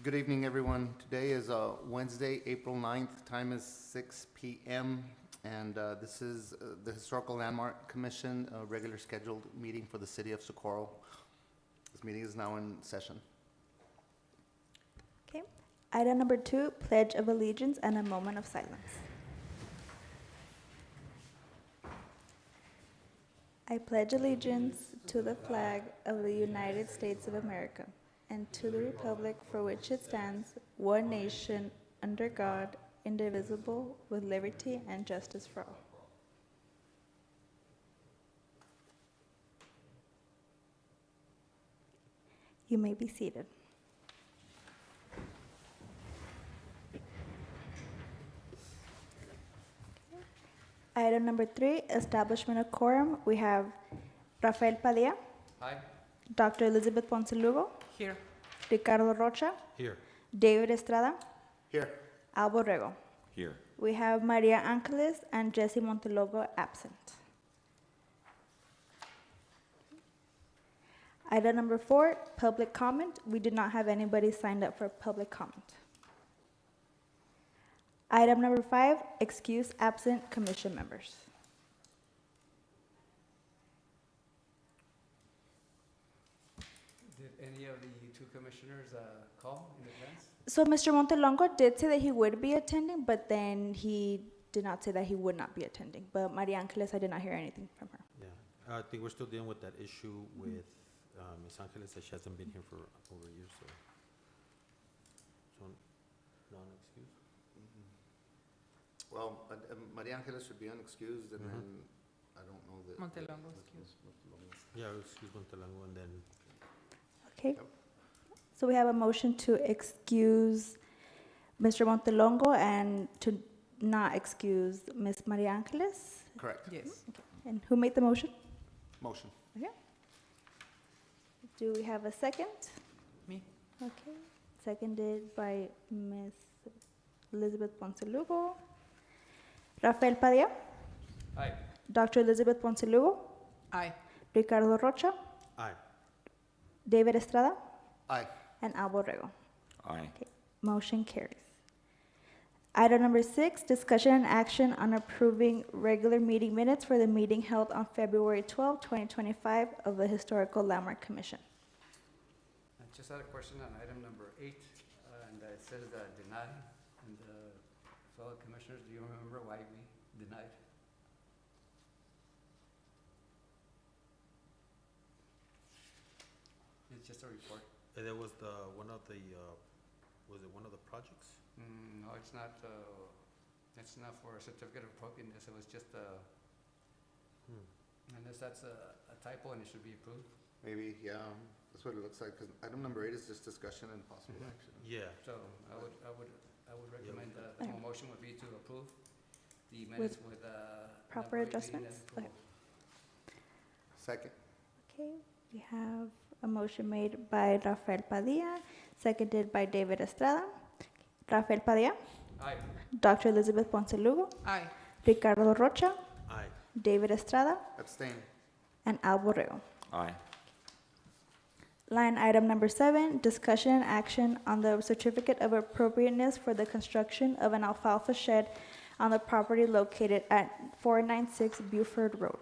Good evening, everyone. Today is Wednesday, April 9th. Time is 6 p.m. And this is the Historical Landmark Commission, regular scheduled meeting for the city of Socorro. This meeting is now in session. Okay. Item number 2, Pledge of Allegiance and a moment of silence. I pledge allegiance to the flag of the United States of America and to the republic for which it stands, one nation, under God, indivisible, with liberty and justice for all. You may be seated. Item number 3, establishment of quorum. We have Rafael Padilla, Aye. Dr. Elizabeth Ponce Lugo, Here. Ricardo Rocha, Here. David Estrada, Here. Al Borrego. Here. We have Maria Angeles and Jesse Montelogo absent. Item number 4, public comment. We did not have anybody signed up for public comment. Item number 5, excuse absent commission members. Did any of the two commissioners call in advance? So Mr. Montelongo did say that he would be attending, but then he did not say that he would not be attending. But Maria Angeles, I did not hear anything from her. Yeah, I think we're still dealing with that issue with Ms. Angeles, that she hasn't been here for over a year, so non-excuse. Well, Maria Angeles should be unexcused, and then I don't know that. Montelongo, excuse. Yeah, excuse Montelango, and then Okay. Yep. So we have a motion to excuse Mr. Montelongo and to not excuse Ms. Maria Angeles. Correct. Yes. And who made the motion? Motion. Okay. Do we have a second? Me. Okay. Seconded by Ms. Elizabeth Ponce Lugo. Rafael Padilla, Aye. Dr. Elizabeth Ponce Lugo, Aye. Ricardo Rocha, aye. David Estrada, Aye. and Al Borrego. Aye. Motion carries. Item number 6, discussion and action on approving regular meeting minutes for the meeting held on February 12, 2025 of the Historical Landmark Commission. I just had a question on item number 8, and it says deny. And fellow commissioners, do you remember why we denied? It's just a report. And there was one of the, was it one of the projects? No, it's not. It's not for a certificate of appropriateness. It was just unless that's a typo and it should be approved. Maybe, yeah, that's what it looks like, because item number 8 is just discussion and possible action. Yeah. So I would recommend the Okay. motion would be to approve the minutes with proper elaborate reading and adjustments? approval. Second. Okay, we have a motion made by Rafael Padilla, seconded by David Estrada. Rafael Padilla, Aye. Dr. Elizabeth Ponce Lugo, Aye. Ricardo Rocha, Aye. David Estrada, Abstain. and Al Borrego. Aye. Line item number 7, discussion and action on the certificate of appropriateness for the construction of an alfalfa shed on the property located at 496 Buford Road.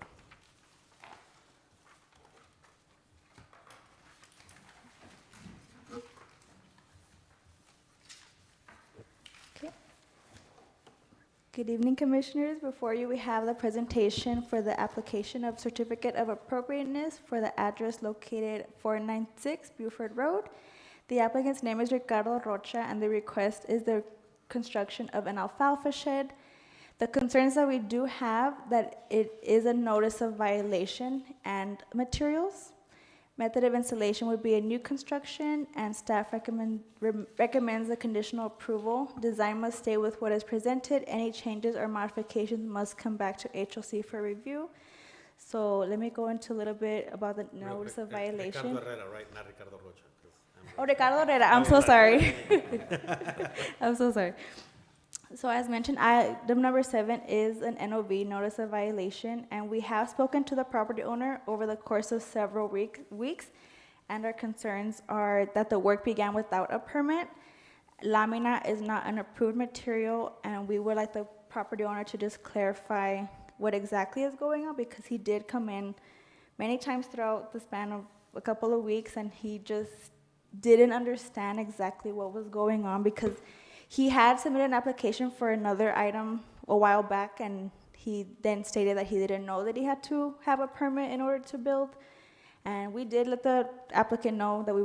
Okay. Good evening, Commissioners. Before you, we have the presentation for the application of certificate of appropriateness for the address located 496 Buford Road. The applicant's name is Ricardo Rocha, and the request is the construction of an alfalfa shed. The concerns that we do have, that it is a notice of violation and materials. Method of installation would be a new construction, and staff recommends the conditional approval. Design must stay with what is presented. Any changes or modifications must come back to HOC for review. So let me go into a little bit about the notice of violation. Ricardo Herrera, right? Not Ricardo Rocha. Oh, Ricardo Herrera, I'm so sorry. I'm so sorry. So as mentioned, item number 7 is an NOV, notice of violation, and we have spoken to the property owner over the course of several weeks, and our concerns are that the work began without a permit. lamina is not an approved material, and we would like the property owner to just clarify what exactly is going on, because he did come in many times throughout the span of a couple of weeks, and he just didn't understand exactly what was going on, because he had submitted an application for another item a while back, and he then stated that he didn't know that he had to have a permit in order to build. And we did let the applicant know that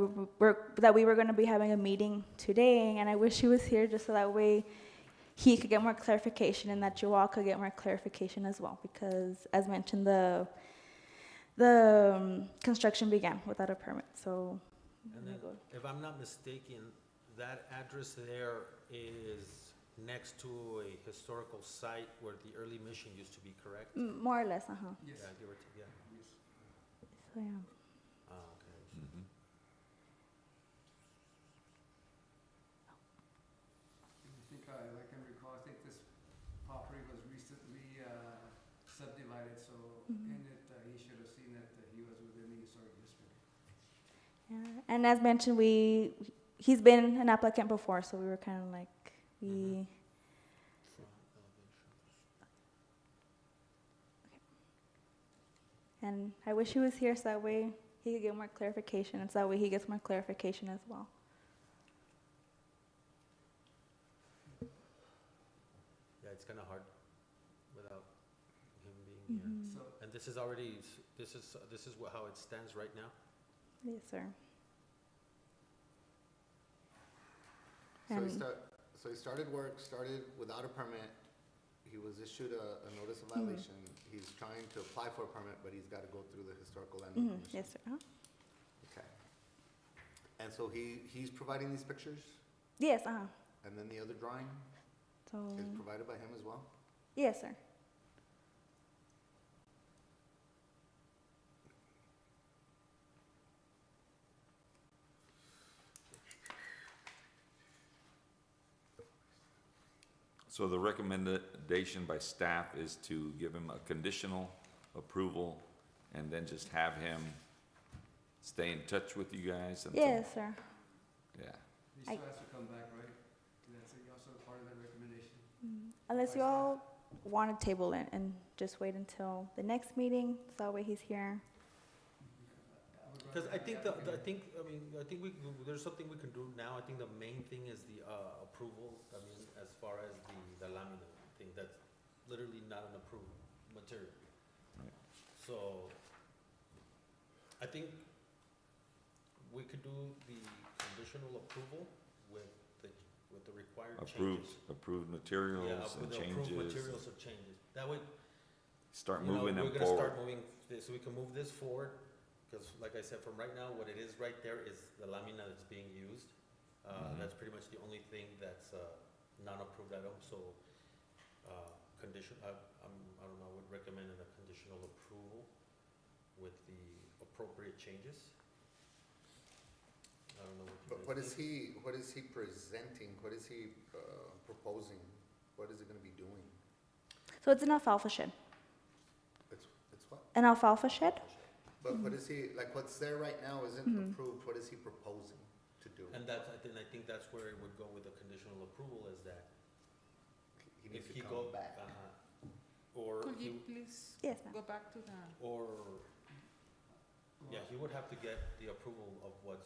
we were going to be having a meeting today, and I wish he was here just so that way he could get more clarification and that you all could get more clarification as well, because as mentioned, the construction began without a permit. So, And then, if I'm not mistaken, that address there is next to a historical site where the early mission used to be, correct? more or less, Yes. Yeah, give or take, yeah. Yes. So, yeah. Okay. I think, if I can recall, I think this property was recently subdivided, so in it, he should have seen that he was within the historic district. Yeah. And as mentioned, he's been an applicant before, so we were kind of like, we, Front elevation. and I wish he was here so that way he could get more clarification, and so that way he gets more clarification as well. Yeah, it's kind of hard without him being here. Mhm. So, And this is already, this is how it stands right now? Yes, sir. So And- he started work, started without a permit. He was issued a notice of violation. He's trying to apply for a permit, but he's got to go through the historical landmark Mhm. commission. Yes, sir. Okay. And so he's providing these pictures, Yes, and then the other drawing so, is provided by him as well? yes, sir. So the recommendation by staff is to give him a conditional approval and then just have him stay in touch with you guys until? Yes, sir. Yeah. he I- still has to come back, right? That's also part of that recommendation. Unless you all want to table it and just wait until the next meeting, so that way he's here. Because I think there's something we can do now. I think the main thing is the approval. I mean, as far as the lamina thing, that's literally not an approved material. Right. So I think we could do the conditional approval with the required changes. Approved materials Yeah, and with the approved changes. materials of changes. That way, Start you know, moving them we're gonna forward. start moving this, so we can move this forward, because like I said, from right now, what it is right there is the lamina that's being used. Mhm. That's pretty much the only thing that's non-approved item, so, I don't know, I would recommend a conditional approval with the appropriate changes. I don't know what you But guys what is think. what is he presenting? What is he proposing? What is he going to be doing? So it's an alfalfa shed. It's what? An alfalfa shed? But what is he, like what's there right now isn't Mhm. approved. What is he proposing to do? And that's, I think that's where it would go with the conditional approval, is that He needs if to he come go, back. or Could he, you please Yes, ma'am. go back to the, or, yeah, he would have to get the approval of what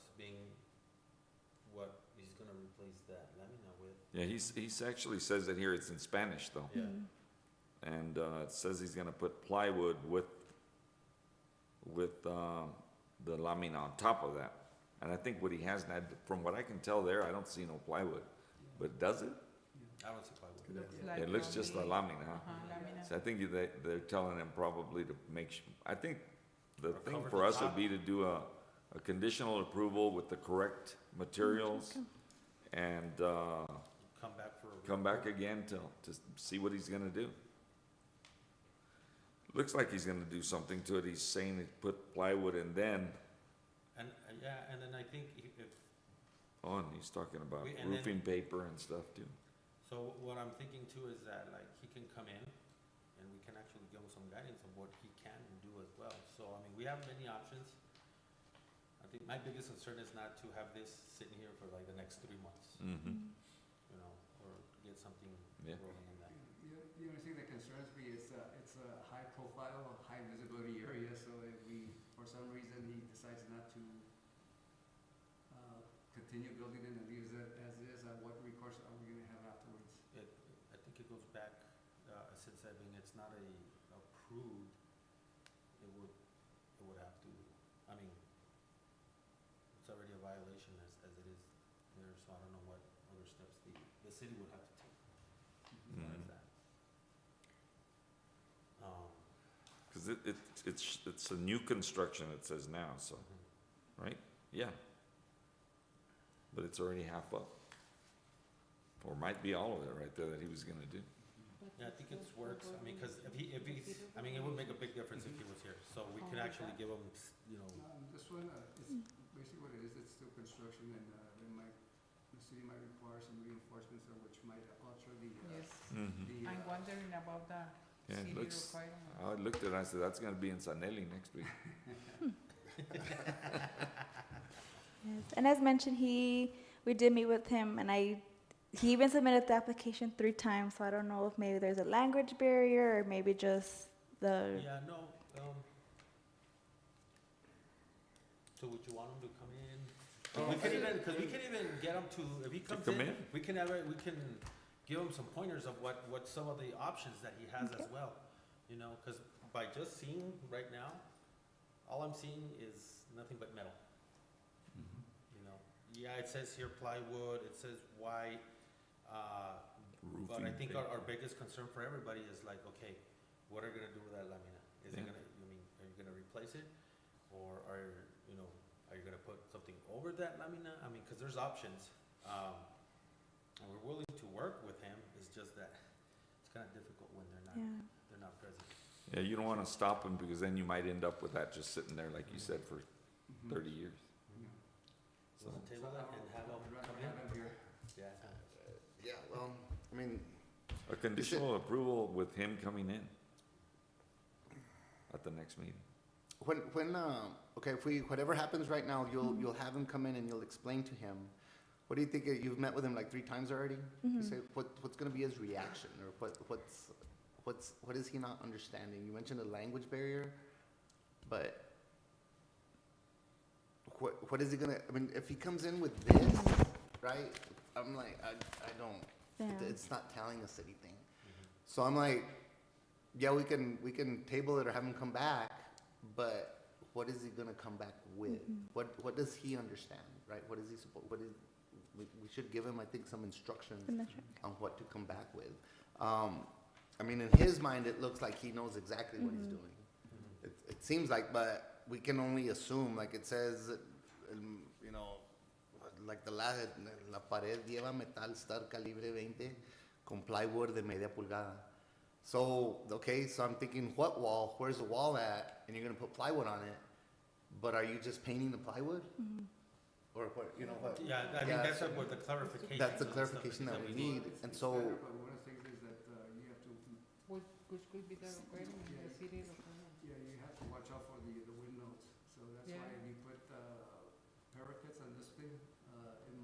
he's gonna replace that lamina with. Yeah, he's actually says it here, it's in Spanish though. Yeah. And it says he's gonna put plywood with the lamina on top of that. And I think what he has, now, from what I can tell there, I don't see no plywood. But does it? I don't see plywood. looks like. It looks just only- like lamina, huh? lamina. So I think they're telling him probably to make I think the Or thing cover for the us would top. be to do a conditional approval with the correct materials and, Come back for. come back again to see what he's gonna do. Looks like he's gonna do something to it. He's saying he put plywood and then, And, yeah, and then I think if, oh, and he's talking about And then- roofing paper and stuff too. so what I'm thinking too is that, like, he can come in and we can actually give him some guidance on what he can do as well. So, I mean, we have many options. I think my biggest concern is not to have this sitting here for like the next 3 months, Mm-hmm. you know, or get something Yeah. rolling in that. The only thing that concerns me is, it's a high profile, high visibility area, so if we, for some reason, he decides not to, continue building it and leaves it as is, what recourse are we gonna have afterwards? I think it goes back, since I mean, it's not approved, it would have to, I mean, it's already a violation as it is there, so I don't know what other steps the city would have to take as far as that. Because it's a new construction, it says now, so, right? Yeah. But it's already half up. Or might be all of it right there that he was gonna do. Yeah, I think it works, I mean, cause if he's, I mean, it would make a big difference if he was here, so we can actually give him, you know, This one, it's basically what it is, it's still construction, and, the city might require some reinforcements, which might alter the, Yes, Mm-hmm. I'm wondering about the Yeah, it city looks, requirement. I looked at it, I said, that's gonna be in Sanelli next week. Yes. And as mentioned, we did meet with him, and he even submitted the application 3 times, so I don't know if maybe there's a language barrier or maybe just the, yeah, no, so would you want him to come in? We can even, cause we can even get him to, if he comes come in, in? we can give him some pointers of what some of the options that he has as Okay. well. You know, cause by just seeing right now, all I'm seeing is nothing but metal, you know? Yeah, it says here plywood, it says white, but I Roofing think thing. our biggest concern for everybody is like, okay, what are you gonna do with that lamina? Is it Yeah. gonna, I mean, are you gonna replace it? Or are you gonna put something over that lamina? I mean, cause there's options. And we're willing to work with him, it's just that it's kinda difficult when yeah. they're not present. Yeah, you don't wanna stop him, because then you might end up with that just sitting there, like you said, for 30 years. So table that and have him come in. here. Yeah. Yeah, well, I mean, A conditional approval with him coming in at the next meeting. okay, whatever happens right now, you'll have him come in and you'll explain to him. What do you think, you've met with him like 3 times already? You say, what's gonna be his reaction, or what is he not understanding? You mentioned a language barrier, but what is he gonna, I mean, if he comes in with this, right, I'm like, I don't, Yeah. it's not telling us anything. So I'm like, yeah, we can table it or have him come back, but what is he gonna come back with? What does he understand, right? What is he we should give him, I think, some instructions on what to come back with. I mean, in his mind, it looks like he knows exactly what he's doing. It seems like, but we can only assume, like it says, you know, like la pared lleva metal star calibre 20 con plywood de media pulgada. So, okay, so I'm thinking, what wall? Where's the wall at? And you're gonna put plywood on it, but are you just painting the plywood? Or what, you know what? Yeah, I mean, that's what the clarification. That's the of stuff clarification that we need. need, and so, But one of the things is that, you have to, Which could be the requirement, the city requirement. yeah, you have to watch out for the windmills. So that's Yeah. why if you put, parapets on this thing, it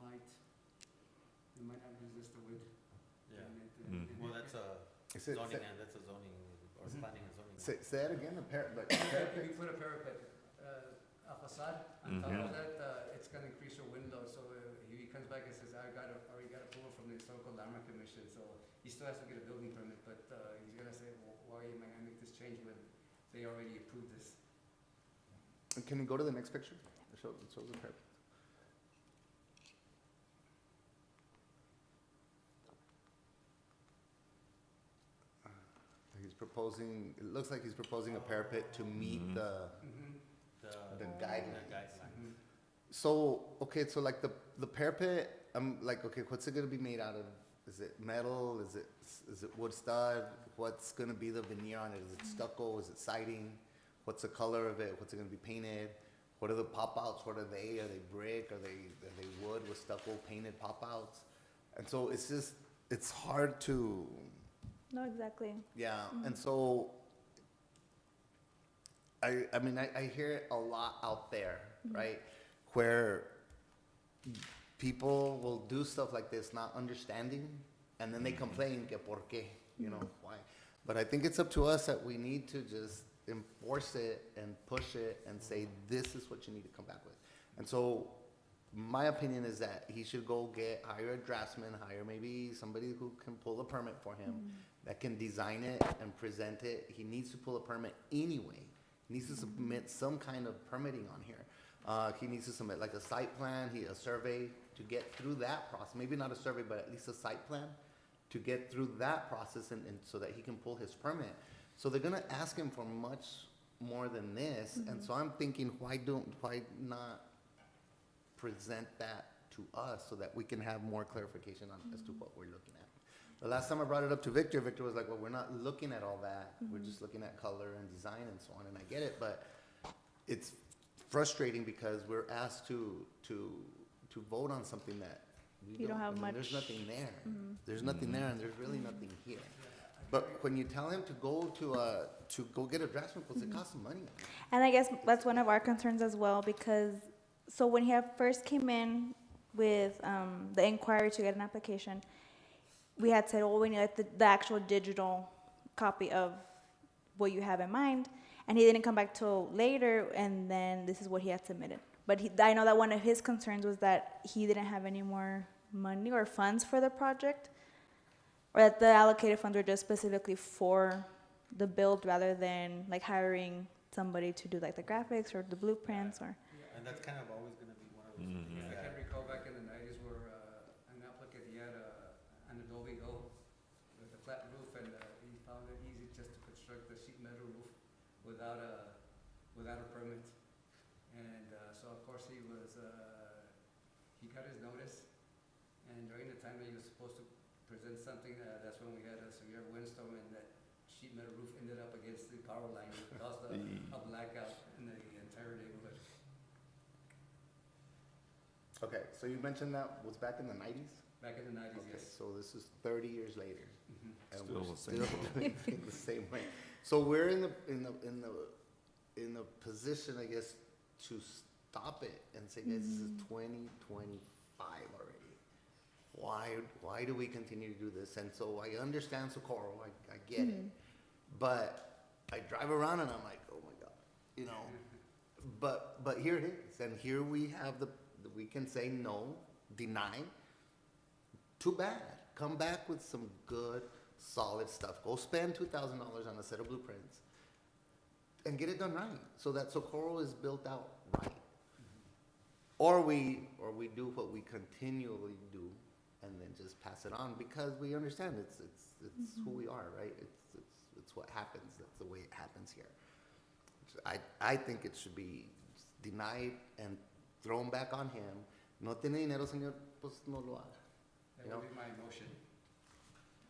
might not resist the wind. Yeah, And well, that's a Is it- zoning, and that's a zoning, or planning and zoning. say that again, If you put a parapet, a facade on top of that, it's gonna increase your wind load, so if he comes back and says, already got approval from the Historical Landmark Commission, so he still has to get a building permit, but, he's gonna say, well, why am I gonna make this change when they already approved this? Can you go to the next picture? It shows the parapet. He's proposing, it looks like he's proposing a parapet to meet the The guidelines. guidelines. So, okay, so like the parapet, I'm like, okay, what's it gonna be made out of? Is it metal? Is it wood stud? What's gonna be the veneer on it? Is it stucco? Is it siding? What's the color of it? What's it gonna be painted? What are the pop-outs? What are they? Are they brick? Are they wood with stucco painted pop-outs? And so it's just, it's hard to, No, exactly. yeah, and so I mean, I hear it a lot out there, right? where people will do stuff like this not understanding, and then they complain que por qué, you know, why. But I think it's up to us that we need to just enforce it and push it and say, this is what you need to come back with. And so my opinion is that he should go hire a draftsman, hire maybe somebody who can pull a permit for him, that can design it and present it. He needs to pull a permit anyway. He needs to submit some kind of permitting on here. He needs to submit like a site plan, a survey to get through that process. Maybe not a survey, but at least a site plan to get through that process and so that he can pull his permit. So they're gonna ask him for much more than this. And so I'm thinking, why not present that to us so that we can have more clarification on as to what we're looking at. The last time I brought it up to Victor, Victor was like, well, we're not looking at all that. We're just looking at color and design and so on, and I get it, but it's frustrating because we're asked to vote on something that we You don't have I mean, there's much- nothing there. There's nothing there and there's really nothing here. But when you tell him to go get a draftsman, it costs money. And I guess that's one of our concerns as well, because, so when he first came in with the inquiry to get an application, we had said, well, we need like the actual digital copy of what you have in mind, and he didn't come back till later, and then this is what he had submitted. But I know that one of his concerns was that he didn't have any more money or funds for the project, or that the allocated funds were just specifically for the build rather than like hiring somebody to do like the graphics or the blueprints or. And that's kind of always gonna be one of those Mm-hmm. things I that, can recall back in the nineties where an applicant, he had an Adobe Go with a flat roof, and he found it easy just to construct a sheet metal roof without a permit. And so of course he he got his notice, and during the time that he was supposed to present something, that's when we had a severe windstorm, and that sheet metal roof ended up against the power line. It caused a blackout in the entire neighborhood. Okay, so you mentioned that was back in the 90s? Back in the nineties, Okay, yes. so this is 30 years later. Mhm. And Still we're the same still doing things the same way. So we're in the position, I guess, to stop it and say, guys, this is 2025 already. Why do we continue to do this? And so I understand Socorro, I get it. But I drive around and I'm like, oh my God, you know. But here it is, and here we have we can say no, deny. Too bad. Come back with some good, solid stuff. Go spend $2,000 on a set of blueprints and get it done right so that Socorro is built out right. Or we do what we continually do and then just pass it on because we understand it's who we are, right? It's what happens. That's the way it happens here. I think it should be denied and thrown back on him. No tiene dinero, señor, pues no lo haga. That You know? would be my motion.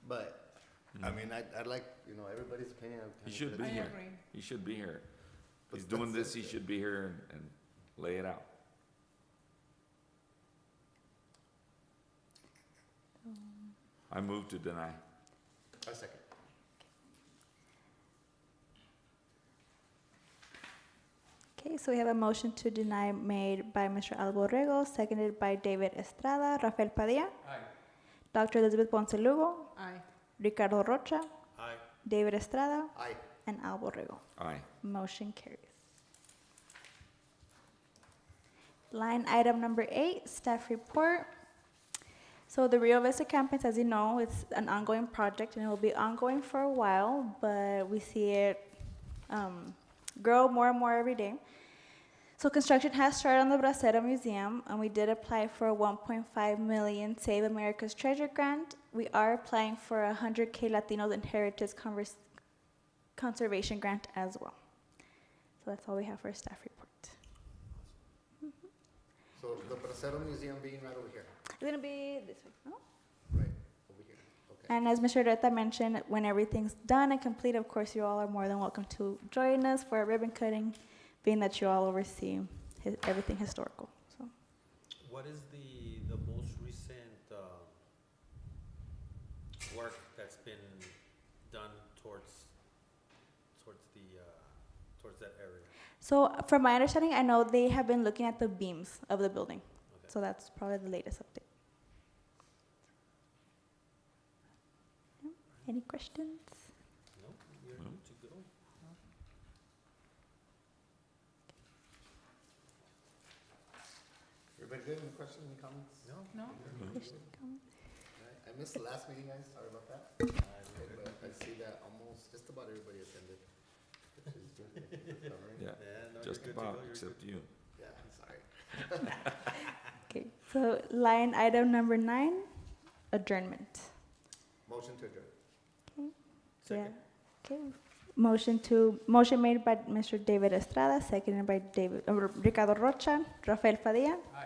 But, I mean, I'd like, everybody's opinion. He should be I here. agree. He should be here. But He's doing that's this, he it. should be here and lay it out. I move to deny. A second. Okay, so we have a motion to deny made by Mr. Alborrego, seconded by David Estrada, Rafael Padilla, Aye. Dr. Elizabeth Ponce Lugo, Aye. Ricardo Rocha, aye, David Estrada, Aye. and Alborrego. Aye. Motion carries. Line item number 8, staff report. So the Rio Vista campus, as you know, it's an ongoing project and it will be ongoing for a while, but we see it grow more and more every day. So construction has started on the Bracero Museum, and we did apply for a 1.5 million Save America's Treasure grant. We are applying for a 100K Latinos and Heritage Conservation grant as well. So that's all we have for a staff report. So the Bracero Museum being right over here, It's gonna be this way, no? right over here. Okay. And as Mr. Reta mentioned, when everything's done and complete, of course, you all are more than welcome to join us for a ribbon cutting, being that you all oversee everything historical. So, what is the most recent, work that's been done towards that area? So from my understanding, I know they have been looking at the beams of the building. Okay. So that's probably the latest update. Yeah. Any questions? No, you're No. good to go. Everybody good? Any questions, any comments? No? No? Question, comment? I missed the last meeting, guys, sorry about that. I But I see that almost, just about everybody attended, which is good. Good covering. Yeah, Yeah, no, you're just good to about, go, you're except good. you. Yeah, sorry. Okay, so line item number 9, adjournment. Motion to adjourn. Yeah. Second. Okay. Motion made by Mr. David Estrada, seconded by Ricardo Rocha, Rafael Padilla, Aye.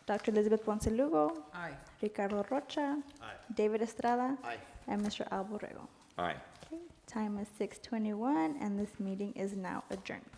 Dr. Elizabeth Ponce Lugo, Aye. Ricardo Rocha, Aye. David Estrada, Aye. and Mr. Alborrego. Aye. Okay, time is 6:21, and this meeting is now adjourned.